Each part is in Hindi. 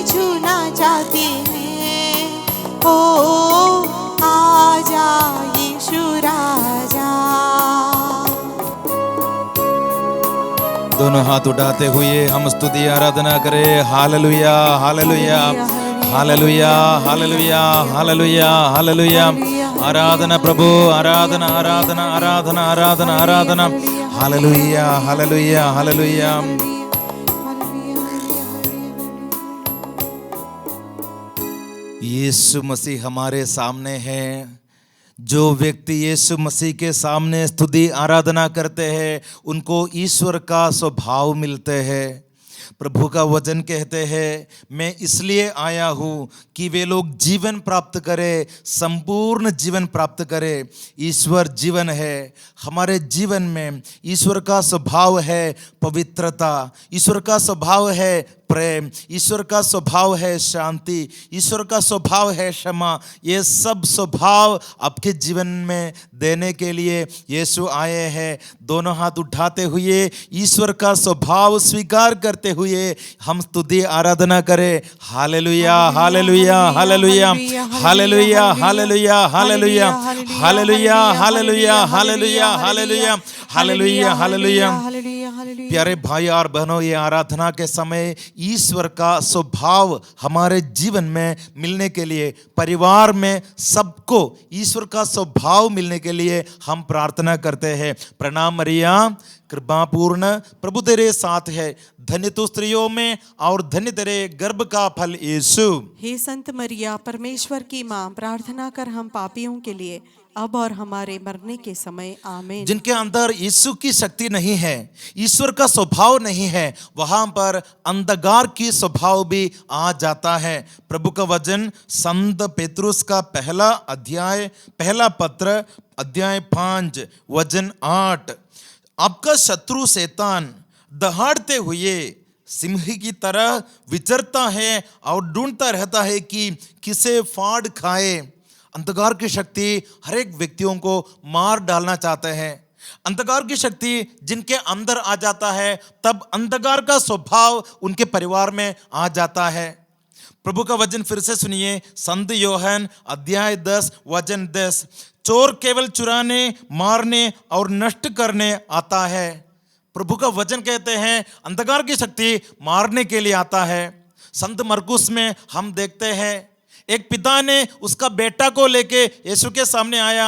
छूना चाहते हैं। ओ आजा यीशु राजा। दोनों हाथ उठाते हुए हम स्तुति आराधना करें। हालेलुया हालेलुया हालेलुया हालेलुया हालेलुया हालेलुया। आराधना प्रभु, आराधना आराधना आराधना आराधना आराधना। हालेलुया हालेलुया हालेलुया। यीशु मसीह हमारे सामने है। जो व्यक्ति यीशु मसीह के सामने स्तुति आराधना करते हैं उनको ईश्वर का स्वभाव मिलते हैं। प्रभु का वचन कहते हैं, मैं इसलिए आया हूँ कि वे लोग जीवन प्राप्त करें, संपूर्ण जीवन प्राप्त करें। ईश्वर जीवन है। हमारे जीवन में ईश्वर का स्वभाव है पवित्रता, ईश्वर का स्वभाव है प्रेम, ईश्वर का स्वभाव है शांति, ईश्वर का स्वभाव है क्षमा। ये सब स्वभाव आपके जीवन में देने के लिए यीशु आए हैं। दोनों हाथ उठाते हुए ईश्वर का स्वभाव स्वीकार करते हुए हम स्तुति आराधना करें। हालेलुया हालेलुया हालेलुया हालेलुया हालेलुया हालेलुया हालेलुया हालेलुया हालेलुया हालेलुया हालेलुया हालेलुया। प्यारे भाई और बहनों, ये आराधना के समय ईश्वर का स्वभाव हमारे जीवन में मिलने के लिए, परिवार में सबको ईश्वर का स्वभाव मिलने के लिए हम प्रार्थना करते हैं। प्रणाम मरिया, कृपापूर्ण प्रभु तेरे साथ है, धन्य तू स्त्रियों में और धन्य तेरे गर्भ का फल यीशु। हे संत मरिया, परमेश्वर की माँ, प्रार्थना कर हम पापियों के लिए अब और हमारे मरने के समय आमीन। जिनके अंदर यीशु की शक्ति नहीं है, ईश्वर का स्वभाव नहीं है, वहां पर अंधकार की स्वभाव भी आ जाता है। प्रभु का वचन संत पेतरुस का पहला अध्याय, पहला पत्र, अध्याय 5 वचन 8। आपका शत्रु शैतान दहाड़ते हुए सिंह की तरह विचरता है और ढूंढता रहता है कि किसे फाड़ खाए। अंधकार की शक्ति हर एक व्यक्तियों को मार डालना चाहते हैं। अंधकार की शक्ति जिनके अंदर आ जाता है, तब अंधकार का स्वभाव उनके परिवार में आ जाता है। प्रभु का वचन फिर से सुनिए, संत योहन अध्याय 10 वचन 10। चोर केवल चुराने, मारने और नष्ट करने आता है। प्रभु का वचन कहते हैं अंधकार की शक्ति मारने के लिए आता है। संत मरकुस में हम देखते हैं एक पिता ने उसका बेटा को लेके यीशु के सामने आया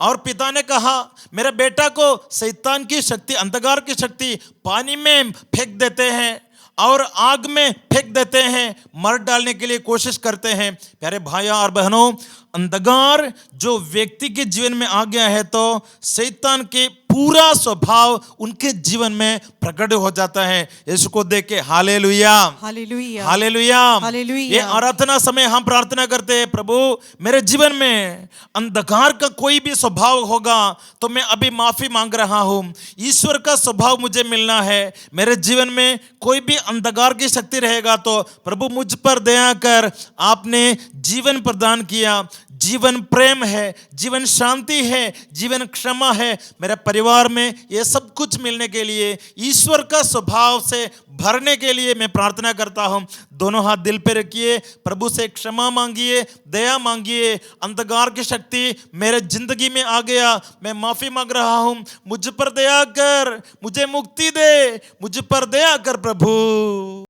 और पिता ने कहा, मेरे बेटा को शैतान की शक्ति, अंधकार की शक्ति पानी में फेंक देते हैं और आग में फेंक देते हैं, मर डालने के लिए कोशिश करते हैं। प्यारे भाइयों और बहनों, अंधकार जो व्यक्ति के जीवन में आ गया है तो शैतान के पूरा स्वभाव उनके जीवन में प्रकट हो जाता है। यीशु को देख के हालेलुया हालेलुया हालेलुया हालेलुया। ये आराधना समय हम प्रार्थना करते हैं, प्रभु मेरे जीवन में अंधकार का कोई भी स्वभाव होगा तो मैं अभी माफी मांग रहा हूँ। ईश्वर का स्वभाव मुझे मिलना है। मेरे जीवन में कोई भी अंधकार की शक्ति रहेगा तो प्रभु मुझ पर दया कर। आपने जीवन प्रदान किया, जीवन प्रेम है, जीवन शांति है, जीवन क्षमा है। मेरे परिवार में ये सब कुछ मिलने के लिए, ईश्वर का स्वभाव से भरने के लिए मैं प्रार्थना करता हूँ। दोनों हाथ दिल पे रखिए, प्रभु से क्षमा मांगिए, दया मांगिए। अंधकार की शक्ति मेरे जिंदगी में आ गया, मैं माफी मांग रहा हूँ। मुझ पर दया कर, मुझे मुक्ति दे, मुझ पर दया कर प्रभु।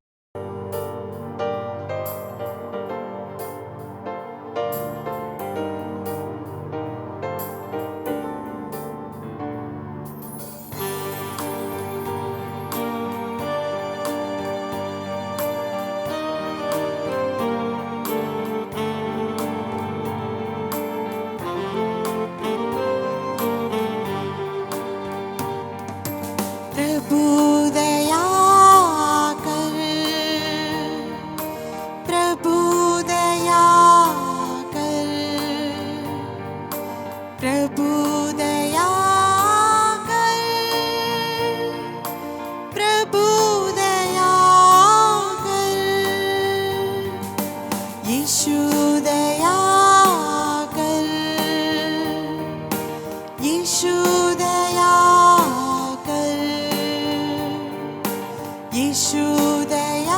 यीशु दया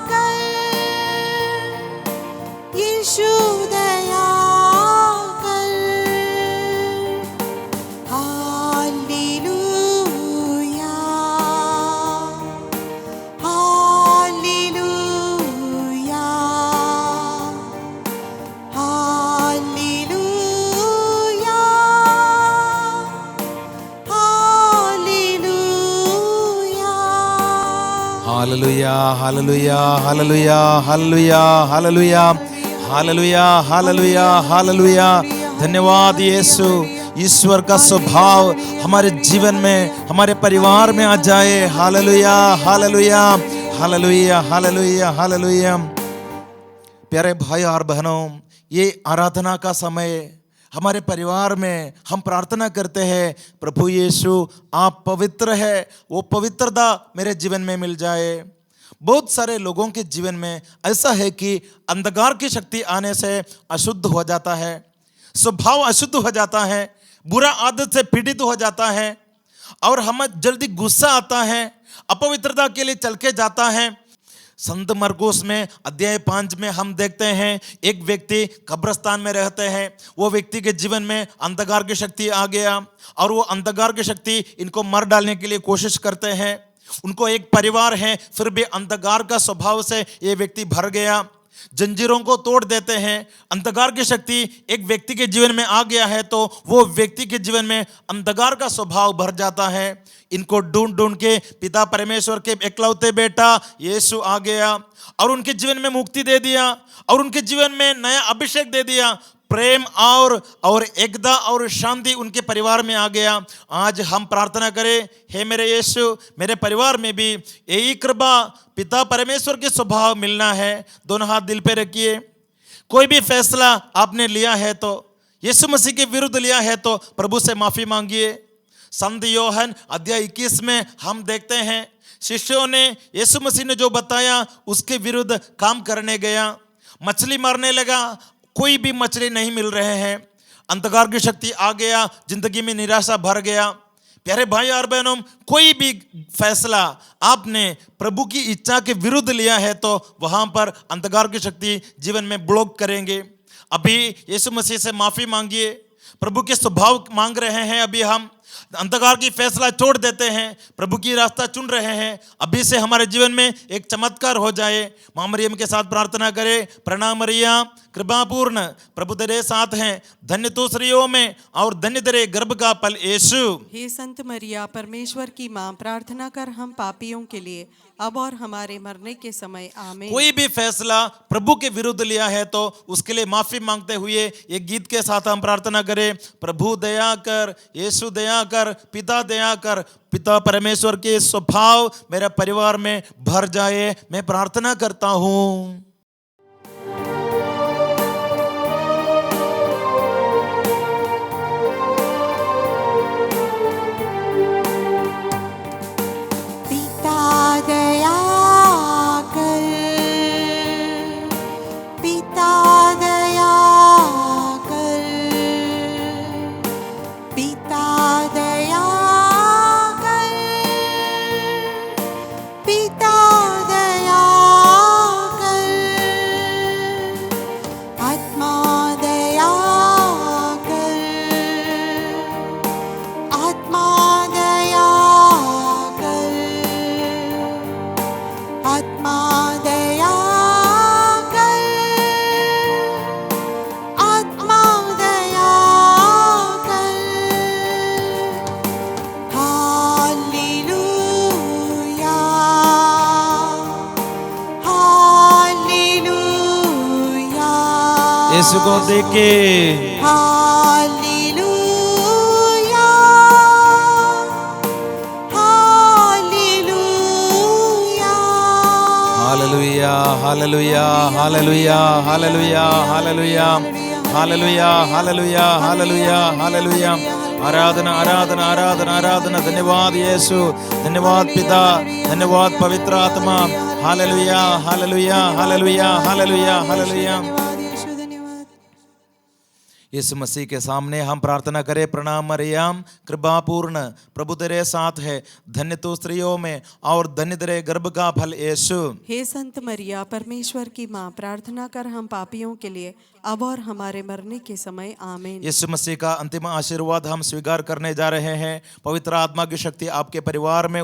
कर, हालेलुया हालेलुया हालेलुया हालेलुया हालेलुया हालेलुया हालेलुया हालेलुया। धन्यवाद यीशु। ईश्वर का स्वभाव हमारे जीवन में, हमारे परिवार में आ जाए। हालेलुया हालेलुया हालेलुया हालेलुया हालेलुया। प्यारे भाई और बहनों, ये आराधना का समय हमारे परिवार में हम प्रार्थना करते हैं, प्रभु यीशु आप पवित्र है, वो पवित्रता मेरे जीवन में मिल जाए। बहुत सारे लोगों के जीवन में ऐसा है कि अंधकार की शक्ति आने से अशुद्ध हो जाता है, स्वभाव अशुद्ध हो जाता है, बुरा आदत से पीड़ित हो जाता है और हमें जल्दी गुस्सा आता है, अपवित्रता के लिए चल के जाता है। संत मरकुस में अध्याय 5 में हम देखते हैं एक व्यक्ति कब्रिस्तान में रहते हैं। वो व्यक्ति के जीवन में अंधकार की शक्ति आ गया और वो अंधकार की शक्ति इनको मार डालने के लिए कोशिश करते हैं। उनको एक परिवार है, फिर भी अंधकार का स्वभाव से ये व्यक्ति भर गया, जंजीरों को तोड़ देते हैं। अंधकार की शक्ति एक व्यक्ति के जीवन में आ गया है तो वो व्यक्ति के जीवन में अंधकार का स्वभाव भर जाता है। इनको ढूंढ ढूंढ के पिता परमेश्वर के एकलौते बेटा यीशु आ गया और उनके जीवन में मुक्ति दे दिया और उनके जीवन में नया अभिषेक दे दिया। प्रेम और एकता और शांति उनके परिवार में आ गया। आज हम प्रार्थना करें, हे मेरे यीशु, मेरे परिवार में भी यही कृपा पिता परमेश्वर के स्वभाव मिलना है। दोनों हाथ दिल पे रखिए। कोई भी फैसला आपने लिया है तो, यीशु मसीह के विरुद्ध लिया है तो प्रभु से माफी मांगिए। संत योहन अध्याय 21 में हम देखते हैं शिष्यों ने यीशु मसीह ने जो बताया उसके विरुद्ध काम करने गया, मछली मारने लगा, कोई भी मछली नहीं मिल रहे हैं, अंधकार की शक्ति आ गया, जिंदगी में निराशा भर गया। प्यारे भाई और बहनों, कोई भी फैसला आपने प्रभु की इच्छा के विरुद्ध लिया है तो वहां पर अंधकार की शक्ति जीवन में ब्लॉक करेंगे। अभी यीशु मसीह से माफी मांगिए, प्रभु के स्वभाव मांग रहे हैं। अभी हम अंधकार की फैसला छोड़ देते हैं, प्रभु की रास्ता चुन रहे हैं। अभी से हमारे जीवन में एक चमत्कार हो जाए। मां मरियम के साथ प्रार्थना करें। प्रणाम मरिया, कृपा पूर्ण, प्रभु तेरे साथ हैं, धन्य तू स्त्रियों में और धन्य तेरे गर्भ का फल यीशु। हे संत मरिया, परमेश्वर की माँ, प्रार्थना कर हम पापियों के लिए अब और हमारे मरने के समय आमीन। कोई भी फैसला प्रभु के विरुद्ध लिया है तो उसके लिए माफी मांगते हुए एक गीत के साथ हम प्रार्थना करें। प्रभु दया कर, यीशु दया कर, पिता दया कर, पिता परमेश्वर के स्वभाव मेरे परिवार में भर जाए, मैं प्रार्थना करता हूँ। यीशु को देखे हालेलुया, हालेलुया, हालेलुया हालेलुया हालेलुया हालेलुया हालेलुया हालेलुया हालेलुया हालेलुया हालेलुया। आराधना आराधना आराधना आराधना। धन्यवाद यीशु, धन्यवाद पिता, धन्यवाद पवित्र आत्मा। हालेलुया हालेलुया हालेलुया हालेलुया हालेलुया। यीशु मसीह के सामने हम प्रार्थना करें। प्रणाम मरियम, कृपा पूर्ण, प्रभु तेरे साथ है, धन्य तू स्त्रियों में और धन्य तेरे गर्भ का फल यीशु। हे संत मरिया, परमेश्वर की माँ, प्रार्थना कर हम पापियों के लिए अब और हमारे मरने के समय आमीन। यीशु मसीह का अंतिम आशीर्वाद हम स्वीकार करने जा रहे हैं। पवित्र आत्मा की शक्ति आपके परिवार में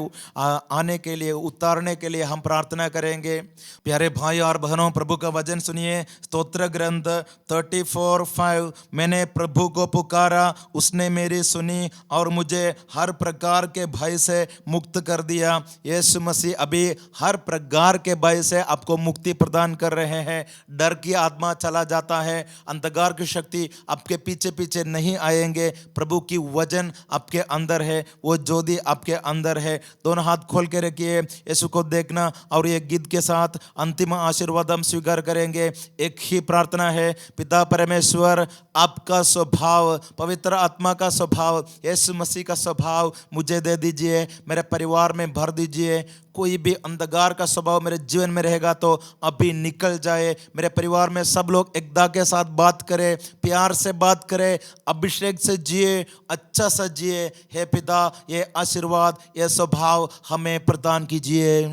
आने के लिए, उतारने के लिए हम प्रार्थना करेंगे। प्यारे भाई और बहनों, प्रभु का वचन सुनिए। स्तोत्र ग्रंथ 34:5 मैंने प्रभु को पुकारा, उसने मेरी सुनी और मुझे हर प्रकार के भय से मुक्त कर दिया। यीशु मसीह अभी हर प्रकार के भय से आपको मुक्ति प्रदान कर रहे हैं। डर की आत्मा चला जाता है, अंधकार की शक्ति आपके पीछे पीछे नहीं आएंगे। प्रभु की वजन आपके अंदर है, वो ज्योति आपके अंदर है। दोनों हाथ खोल के रखिए, यीशु को देखना और ये गीत के साथ अंतिम आशीर्वाद हम स्वीकार करेंगे। एक ही प्रार्थना है, पिता परमेश्वर, आपका स्वभाव, पवित्र आत्मा का स्वभाव, यीशु मसीह का स्वभाव मुझे दे दीजिए, मेरे परिवार में भर दीजिए। कोई भी अंधकार का स्वभाव मेरे जीवन में रहेगा तो अभी निकल जाए। मेरे परिवार में सब लोग एकता के साथ बात करें, प्यार से बात करें, अभिषेक से जिए, अच्छा सा जिए। हे पिता, ये आशीर्वाद, ये स्वभाव हमें प्रदान कीजिए।